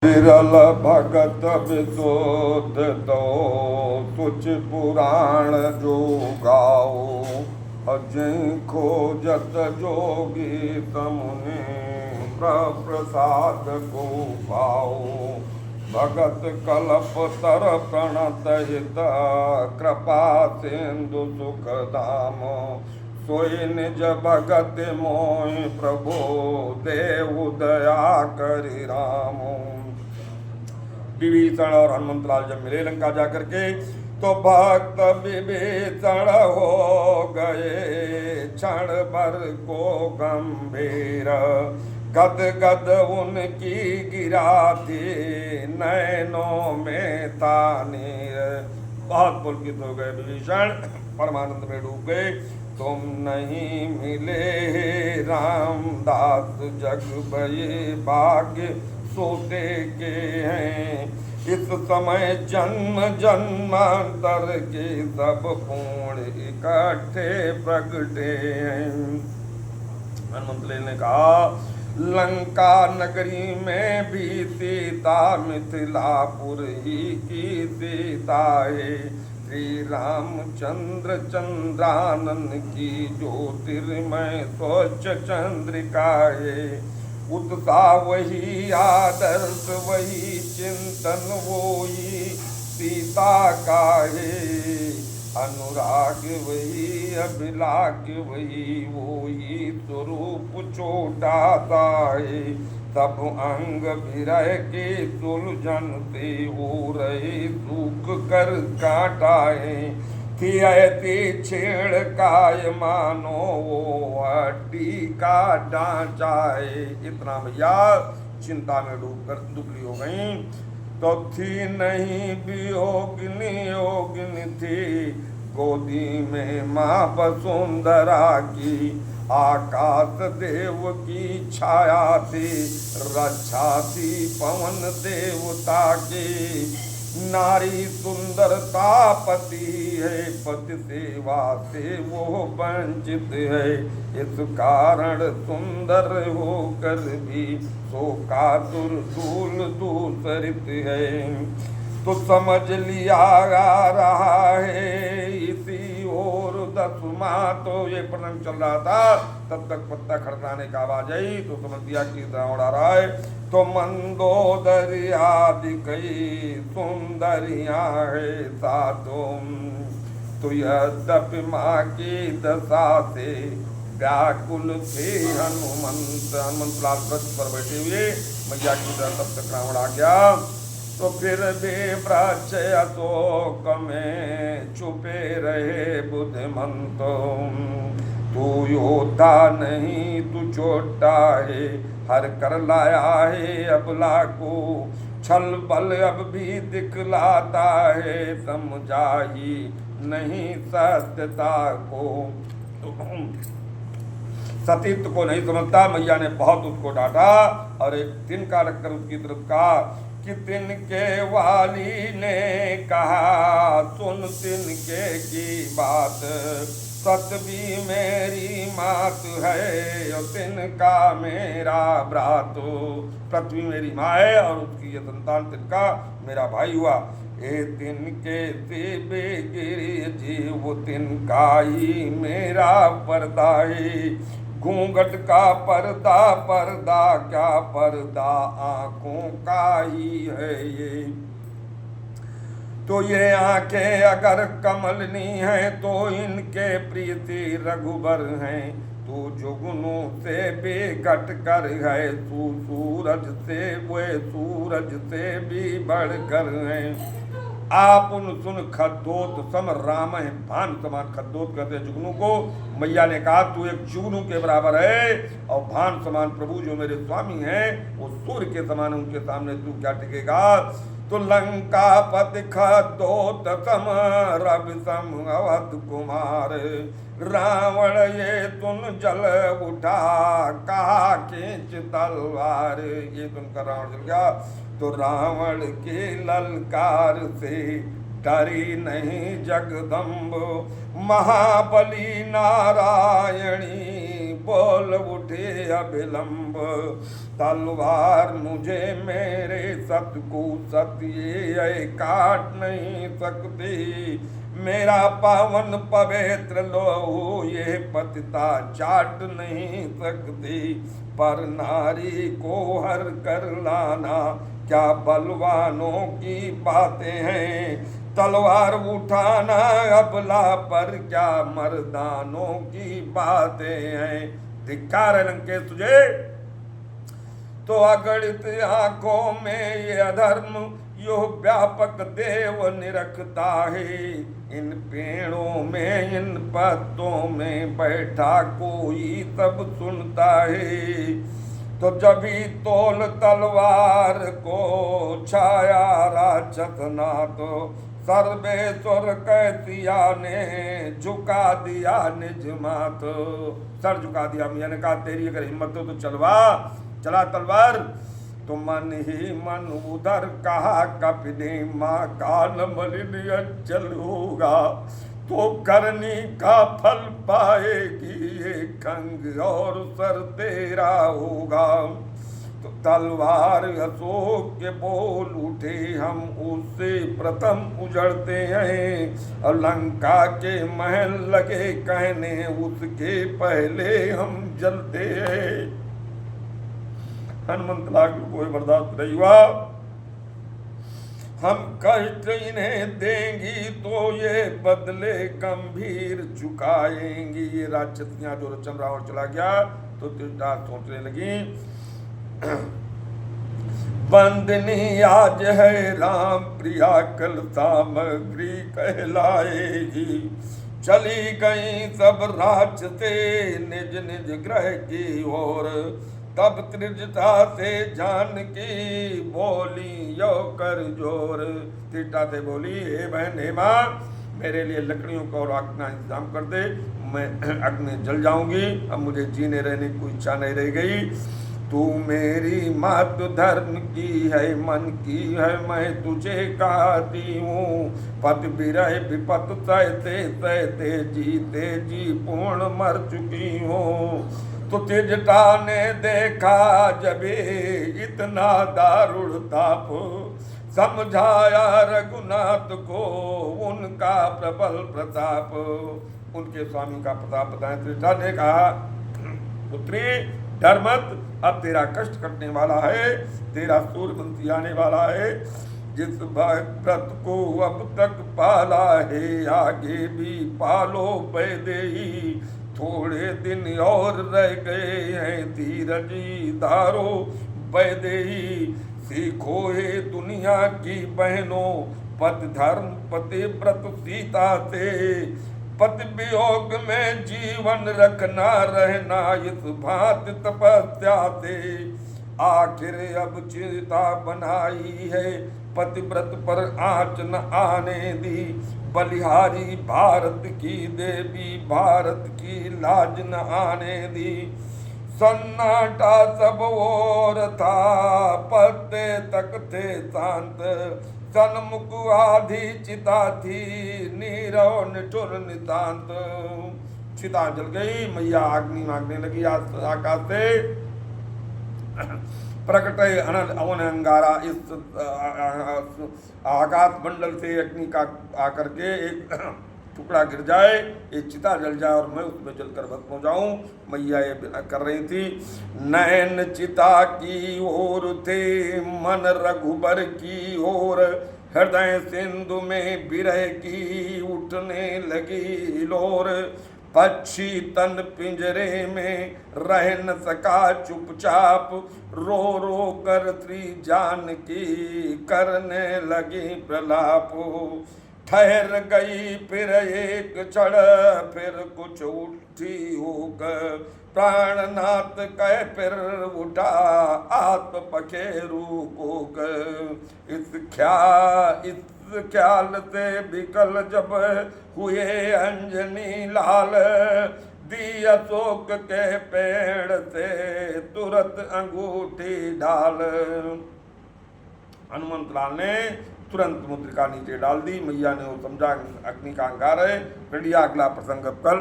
विरल भगत विशोध तो तुझ पुराण जो गाओ। अजय खोजत जोगी तमुनि प्रसाद को पाओ। भगत कल्प तर प्रणत हित कृपा सिंधु सुख धाम। सोई निज भगत मोहि प्रभु देव दया करि राम। विभीषण और हनुमंतलाल जब मिले लंका जाकर के तो भक्त विभीषण हो गए क्षण भर को गंभीर। गद गद उनकी गिरा थी नैनों में था नीर। बहुत पुलकित हो गए विभीषण, परमानंद में डूब गए। तुम नहीं मिले रामदास जग भये भाग्य सोते के हैं। इस समय जन्म जन्मांतर के सब पुण्य इकट्ठे प्रगटे हैं। हनुमंत ने कहा लंका नगरी में भी सीता मिथिलापुर ही की सीता है। श्री रामचंद्र चंद्रानन की ज्योतिर्मय स्वच्छ चंद्रिका है। उत्साह वही आदर्श वही चिंतन वही सीता का है। अनुराग वही अभिलाष वही वही स्वरूप छोटा सा है। सब अंग विरह के सुलझन से हो रहे सुख कर काटाए। थी ऐसी छेड़ काय मानो वो हड्डी का ढांचाए। इतना भैया चिंता में डूब कर दुखी हो गई। तो थी नहीं वियोगिनी योगिनी थी गोदी में माँ वसुंधरा की। आकाश देव की छाया थी रक्षा थी पवन देवता की। नारी सुंदरता पति है पति सेवा से वो वंचित है। इस कारण सुंदर होकर भी शोकातुर दूल दूसरित है। तो समझ लिया रहा है इसी और दसमा। तो ये प्रसंग चल रहा था तब तक पत्ता खड़काने का आवाज आई तो समझ दिया कि उड़ा रहा है। तो मंदोदरी आदि कई सुंदरिया है सातों। तो यद्यपि माँ की दशा से व्याकुल थे हनुमंत लाल वृक्ष पर बैठे हुए मैया की तरह तब तक रावण आ गया। तो फिर भी वृक्ष अशोक में छुपे रहे बुद्धिमंत। तू योद्धा नहीं तू छोटा है हर कर लाया है अबला को। छल बल अब भी दिखलाता है समझा ही नहीं सत्यता को। सतीत्व को नहीं समझता। मैया ने बहुत उसको डांटा और एक दिन का रखकर उसकी तरफ कहा कि तिनके वाली ने कहा सुन तिनके की बात। सत भी मेरी मात है और तिनका मेरा भ्रात। पृथ्वी मेरी माँ है और उसकी ये संतान तिनका मेरा भाई हुआ। ए तिनके से बेगिरी जीव तिनका ही मेरा पर्दा है। घूंघट का पर्दा पर्दा क्या पर्दा आंखों का ही है ये। तो ये आंखें अगर कमलनी हैं तो इनके प्रीति रघुबर हैं। तू जुगनू से बेघट कर है तू सूरज से वे सूरज से भी बढ़कर हैं। आप उन सुन खद्दोत सम राम है भान समान। खद्दोत कहते हैं जुगनू को। मैया ने कहा तू एक जुगनू के बराबर है और भान समान प्रभु जो मेरे स्वामी हैं वो सूर्य के समान। उनके सामने तू क्या टिकेगा। तो लंका पति खद्दोत सम रवि सम अवध कुमार। रावण ये तुम जल उठा कहा खींच तलवार। ये सुनकर रावण जल गया। तो रावण के ललकार से डरी नहीं जगदम्ब। महाबली नारायणी बोल उठे अभिलंब। तलवार मुझे मेरे सत को सत्य काट नहीं सकती, मेरा पावन पवित्र लोहू ये पतिता चाट नहीं सकती। पर नारी को हर कर लाना क्या बलवानों की बातें हैं, तलवार उठाना अबला पर क्या मर्दानों की बातें हैं। धिक्कार है लंकेश तुझे, तो अगणित आंखों में ये अधर्म यो व्यापक देव निरखता है। इन पेड़ों में इन पत्तों में बैठा कोई सब सुनता है। तो जभी तोल तलवार को छाया राक्षस नाथ, सर्वेश्वर कैसिया ने झुका दिया निज माथ। सर झुका दिया। मैया ने कहा तेरी अगर हिम्मत हो तो चलवा, चला तलवार। तो मन ही मन उधर कहा कपिने माँ काल मलिन अचल होगा, तो करनी का फल पाएगी ये खंग और सर तेरा होगा। तो तलवार अशोक के बोल उठे हम उससे प्रथम उजड़ते हैं, और लंका के महल लगे कहने उसके पहले हम जलते हैं। हनुमंत लाल को कोई बर्दाश्त नहीं हुआ। हम कष्ट इन्हें देंगी तो ये बदले गंभीर चुकाएंगी। ये राक्षसियां जो रचन रावण चला गया तो त्रिजटा सोचने लगी बंदनी आज है राम प्रिया कल सामग्री कहलाएगी। चली गई सब राक्षसे निज निज ग्रह की ओर, तब त्रिजटा से जानकी बोली यो कर जोर। त्रिजटा से बोली हे बहन हे माँ, मेरे लिए लकड़ियों का और आग का इंतजाम कर दे, मैं अग्नि जल जाऊंगी, अब मुझे जीने रहने की कोई इच्छा नहीं रह गई। तू मेरी मात धर्म की है मन की है, मैं तुझे कहती हूँ। पति विरह विपत सहते सहते जीते जी पूर्ण मर चुकी हूँ। तो त्रिजटा ने देखा जबे इतना दारुण ताप, समझाया रघुनाथ को उनका प्रबल प्रताप। उनके स्वामी का प्रताप बताएं। त्रिजटा ने कहा पुत्री डर मत, अब तेरा कष्ट कटने वाला है, तेरा सूर्यवंशी आने वाला है। जिस व्रत को अब तक पाला है आगे भी पालो वैदेही। थोड़े दिन और रह गए हैं धीरजी धारो वैदेही। सीखो हे दुनिया की बहनों पति धर्म पति व्रत सीता से, पति वियोग में जीवन रखना रहना इस भांति तपस्या से। आखिर अब चिंता बनाई है पतिव्रत पर आँच न आने दी। बलिहारी भारत की देवी भारत की लाज न आने दी। सन्नाटा सब ओर था पत्ते तक थे शांत, सन्मुख आधी चिता थी नीरव निठुर नितांत। चिता जल गई, मैया अग्नि मांगने लगी आकाश से। प्रकट अनल अवन अंगारा, इस आकाश मंडल से अग्नि का आकर के एक टुकड़ा गिर जाए, एक चिता जल जाए और मैं उसमें जलकर भस्म हो जाऊं। मैया ये कर रही थी। नैन चिता की ओर थे मन रघुबर की ओर, हृदय सिंधु में विरह की उठने लगी लोर। पक्षी तन पिंजरे में रह न सका चुपचाप, रो रो कर श्री जानकी करने लगी प्रलाप। ठहर गई फिर एक क्षण फिर कुछ उठी होकर, प्राणनाथ कह फिर उठा आत्म पखेरु कोक। इस ख्याल से विकल जब हुए अंजनी लाल, दी अशोक के पेड़ से तुरंत अंगूठी डाल। हनुमंत लाल ने तुरंत मुद्रिका नीचे डाल दी। मैया ने वो समझा अग्नि का अंगार है। फिर अगला प्रसंग कल